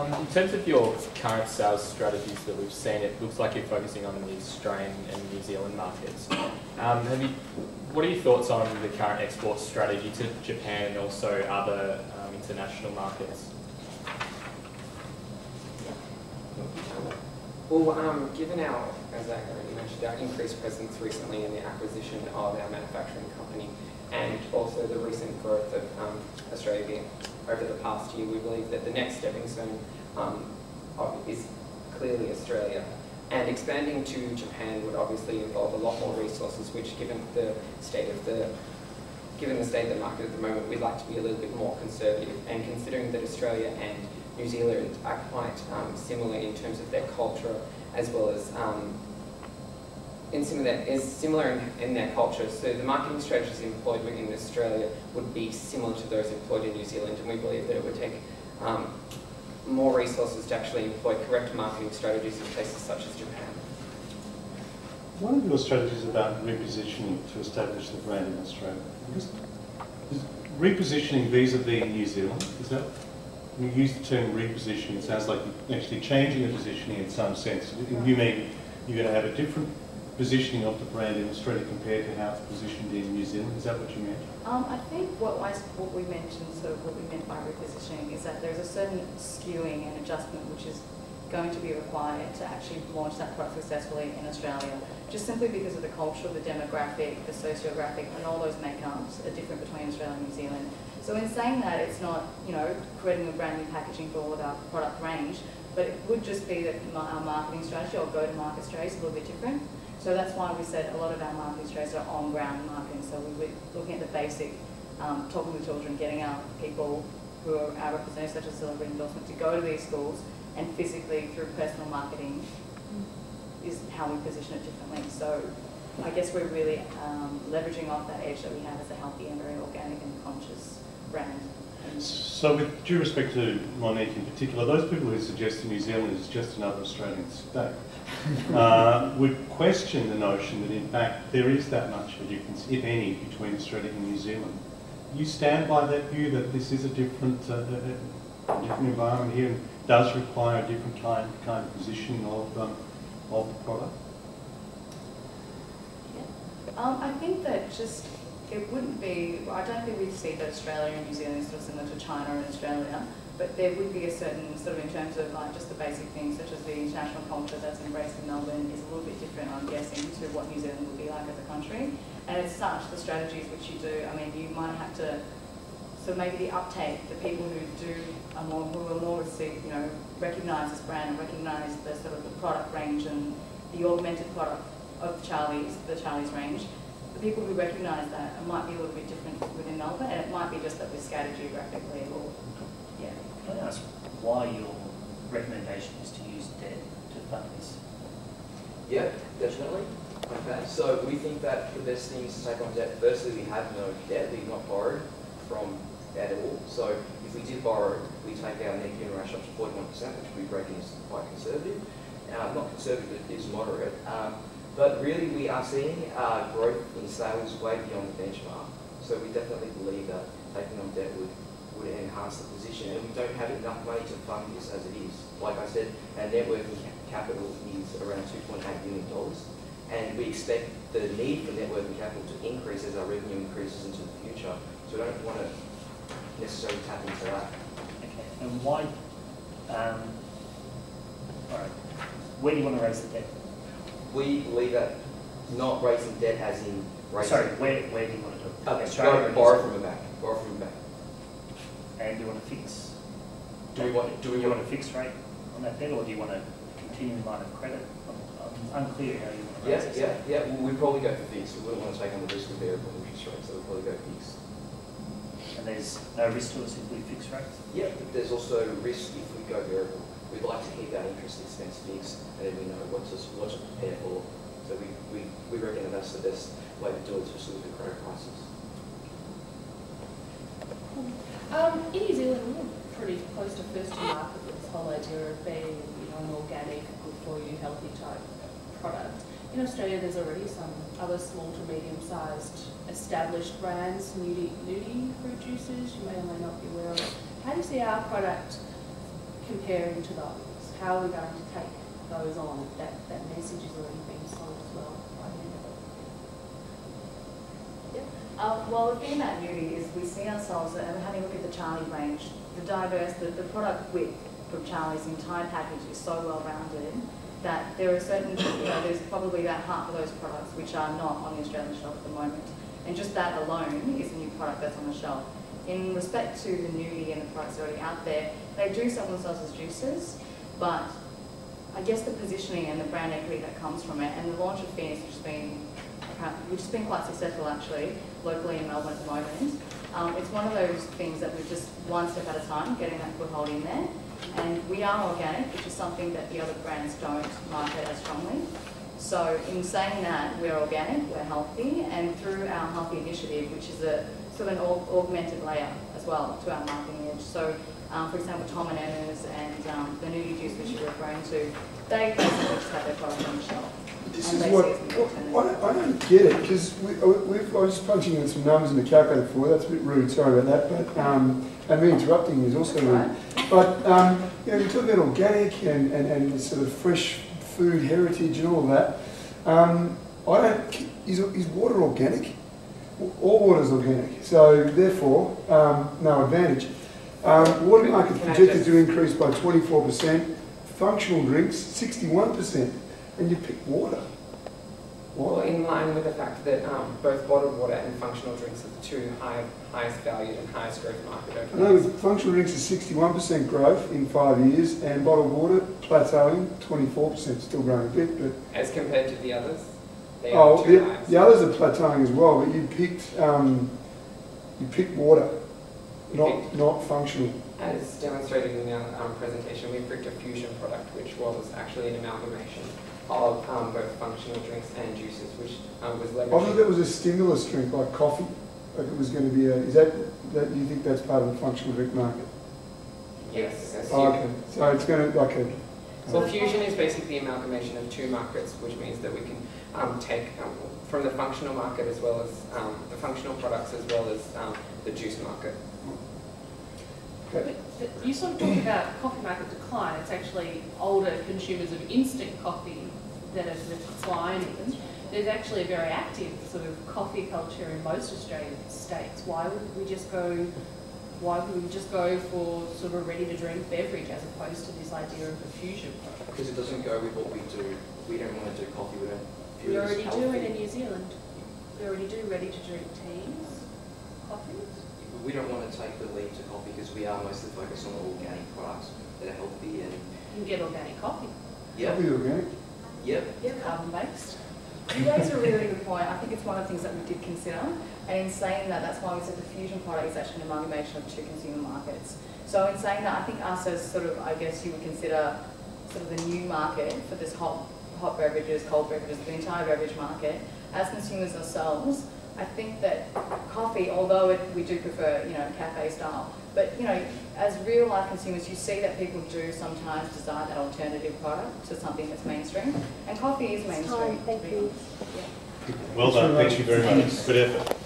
In terms of your current sales strategies that we've seen, it looks like you're focusing on the Australian and New Zealand markets. What are your thoughts on the current export strategy to Japan and also other international markets? Well, given our, as I already mentioned, our increased presence recently in the acquisition of our manufacturing company and also the recent growth of Australia over the past year, we believe that the next stepping stone is clearly Australia. And expanding to Japan would obviously involve a lot more resources, which given the state of the market at the moment, we'd like to be a little bit more conservative. And considering that Australia and New Zealand are quite similar in terms of their culture, as well as similar in their culture. So the marketing strategies employed within Australia would be similar to those employed in New Zealand, and we believe that it would take more resources to actually employ correct marketing strategies in places such as Japan. One of your strategies about repositioning to establish the brand in Australia. Is repositioning vis-a-vis New Zealand, is that, when you use the term repositioning, it sounds like you're actually changing the positioning in some sense. You mean you're going to have a different positioning of the brand in Australia compared to how it's positioned in New Zealand? Is that what you meant? I think what we mentioned, sort of what we meant by repositioning, is that there's a certain skewing and adjustment which is going to be required to actually launch that product successfully in Australia, just simply because of the culture, the demographic, the sociographic, and all those makeups are different between Australia and New Zealand. So in saying that, it's not, creating a brand new packaging for all of our product range, but it would just be that our marketing strategy or go-to-market strategy is a little bit different. So that's why we said a lot of our marketing strategies are on-ground marketing. So we're looking at the basic, talking to children, getting our people who are our representatives, such as celebrity endorsement, to go to these schools, and physically through personal marketing is how we position it differently. So I guess we're really leveraging off that edge that we have as a healthy and very organic and conscious brand. So with due respect to Monique in particular, those people who suggest New Zealand is just another Australian state would question the notion that in fact there is that much of a difference, if any, between Australia and New Zealand. You stand by that view that this is a different environment here and does require a different kind of positioning of the product? Yeah. I think that it wouldn't be, I don't think we'd see that Australia and New Zealand is sort of similar to China and Australia, but there would be a certain, sort of in terms of like just the basic things such as the international culture that's embraced in Melbourne is a little bit different, I'm guessing, to what New Zealand would be like as a country. And as such, the strategies which you do, I mean, you might have to, so maybe the uptake, the people who are more recognise this brand and recognise the sort of the product range and the augmented product of the Charlie's range, the people who recognise that it might be a little bit different within Melbourne, and it might be just that we're scattered geographically or, yeah. Can I ask why your recommendation is to use debt to fund this? Yeah, definitely. Okay, so we think that the best thing is to take on debt. Firstly, we have no debt, we've not borrowed from at all. So if we did borrow, we take our net gearing ratio up to 41%, which we reckon is quite conservative. Not conservative, it is moderate. But really we are seeing growth in sales way beyond the benchmark. So we definitely believe that taking on debt would enhance the position, and we don't have enough money to fund this as it is. Like I said, our net working capital is around $2.8 billion, and we expect the need for net working capital to increase as our revenue increases into the future. So we don't want to necessarily tap into that. Okay, and why, all right, where do you want to raise the debt? We believe that not raising debt as in raising... Sorry, where do you want to do it? Okay, borrow from a bank. Borrow from a bank. And do you want to fix? Do we want a fixed rate on that debt, or do you want to continue in line of credit? I'm unclear how you want to raise it. Yeah. Well, we'd probably go for fixed. We wouldn't want to take on the risk of variable interest rates, so we'd probably go fixed. And there's no risk to us if we fix rates? Yeah, but there's also risk if we go variable. We'd like to keep our interest expense fixed, and then we know what to prepare for. So we reckon that that's the best way to do it, especially with the credit crisis. In New Zealand, we're pretty close to first to market with this whole idea of being, an organic, good for you, healthy type product. In Australia, there's already some other small to medium-sized established brands, nudie fruit juices, you may or may not be aware of. How do you see our product comparing to those? How are we going to take those on? That message is already being sold as well by UniMelb. Well, the thing about Uni is we see ourselves, and having a look at the Charlie range, the product width from Charlie's entire package is so well rounded that there are certain, there's probably about half of those products which are not on the Australian shelf at the moment. And just that alone is a new product that's on the shelf. In respect to the nudie and the products already out there, they do sell themselves as juices, but I guess the positioning and the brand equity that comes from it, and the launch of Phoenix, which has been quite successful actually, locally in Melbourne at the moment. It's one of those things that we're just one step at a time, getting that foothold in there. And we are organic, which is something that the other brands don't market as strongly. So in saying that, we're organic, we're healthy, and through our Healthy Initiative, which is a sort of an augmented layer as well to our marketing edge. So for example, Tom and Emma's and the nudie juice which you're referring to, they basically just have their product on the shelf. This is what I don't get it, because I was punching in some numbers in the calculator before. That's a bit rude. Sorry about that. But and me interrupting is also rude. But you talk about organic and sort of fresh food heritage and all of that. I don't. Is water organic? All water is organic. So therefore, no advantage. Water market projected to increase by 24%. Functional drinks 61%. And you pick water. Well, in line with the fact that both bottled water and functional drinks are the two highest valued and highest growth market over. No, functional drinks is 61% growth in 5 years, and bottled water plateauing 24%, still growing a bit. But as compared to the others, they are too high. The others are plateauing as well. But you picked water, not functional. As demonstrated in our presentation, we picked a fusion product, which was actually an amalgamation of both functional drinks and juices, which was leveraging. I thought that was a stimulus drink, like coffee. Like it was going to be is that you think that's part of the functional drink market? Yes. Okay. So it's going to, like a... So fusion is basically the amalgamation of two markets, which means that we can take from the functional market as well as the functional products as well as the juice market. Okay. But you sort of talk about coffee market decline. It's actually older consumers of instant coffee that are declining. There's actually a very active sort of coffee culture in most Australian states. Why would we just go for sort of a ready-to-drink beverage as opposed to this idea of a fusion product? Because it doesn't go with what we do. We don't want to do coffee. We don't feel We it's already healthy. do it in New Zealand. We already do ready-to-drink teas, coffees. We don't want to take the lead to coffee because we are mostly focused on the organic products that are healthy and... You can get organic coffee. Yeah. Coffee organic? Yep. Carbon-based. You raise a really good point. I think it's one of the things that we did consider. And in saying that, that's why we said the fusion product is actually an amalgamation of two consumer markets. So in saying that, I think us as sort of, I guess you would consider sort of the new market for this hot beverages, cold beverages, the entire beverage market, as consumers ourselves, I think that coffee, although we do prefer, cafe style, but, as real life consumers, you see that people do sometimes desire that alternative product to something that's mainstream. And coffee is mainstream. Thank you. Well done. Thank you very much. Good effort.